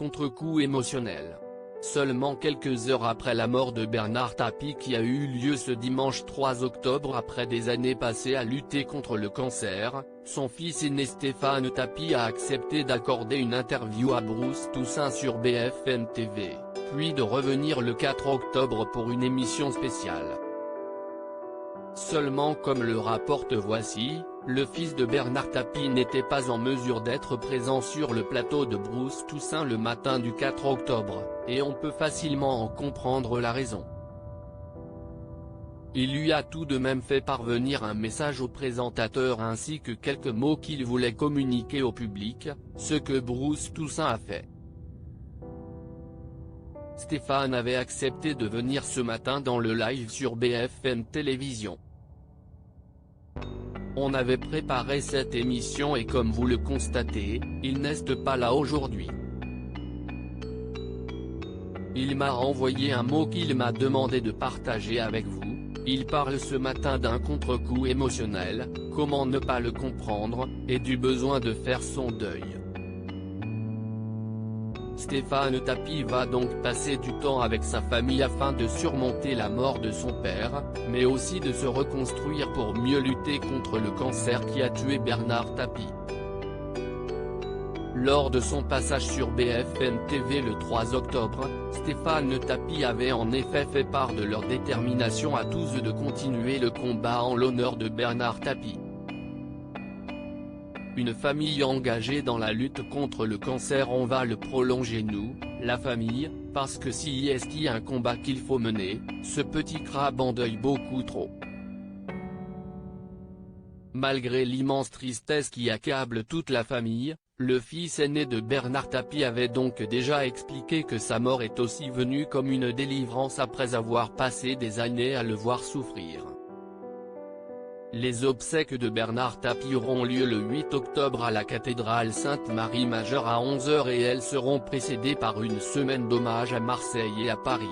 contre-coup émotionnel. Seulement quelques heures après la mort de Bernard Tapie qui a eu lieu ce dimanche 3 octobre après des années passées à lutter contre le cancer, son fils aîné Stéphane Tapie a accepté d'accorder une interview à Bruce Toussaint sur BFM TV, puis de revenir le 4 octobre pour une émission spéciale. Seulement comme le rapporte Voici, le fils de Bernard Tapie n'était pas en mesure d'être présent sur le plateau de Bruce Toussaint le matin du 4 octobre, et on peut facilement en comprendre la raison. Il lui a tout de même fait parvenir un message au présentateur ainsi que quelques mots qu'il voulait communiquer au public, ce que Bruce Toussaint a fait. Stéphane avait accepté de venir ce matin dans le live sur BFM Télévision. On avait préparé cette émission et comme vous le constatez, il n'est pas là aujourd'hui. Il m'a renvoyé un mot qu'il m'a demandé de partager avec vous, il parle ce matin d'un contre-coup émotionnel, comment ne pas le comprendre, et du besoin de faire son deuil. Stéphane Tapie va donc passer du temps avec sa famille afin de surmonter la mort de son père, mais aussi de se reconstruire pour mieux lutter contre le cancer qui a tué Bernard Tapie. Lors de son passage sur BFM TV le 3 octobre, Stéphane Tapie avait en effet fait part de leur détermination à tous de continuer le combat en l'honneur de Bernard Tapie. Une famille engagée dans la lutte contre le cancer, on va le prolonger nous, la famille, parce que si est un combat qu'il faut mener, ce petit crabe en deuil beaucoup trop. Malgré l'immense tristesse qui accable toute la famille, le fils aîné de Bernard Tapie avait donc déjà expliqué que sa mort est aussi venue comme une délivrance après avoir passé des années à le voir souffrir. Les obsèques de Bernard Tapie auront lieu le 8 octobre à la cathédrale Sainte-Marie Majeure à 11 h et elles seront précédées par une semaine d'hommage à Marseille et à Paris.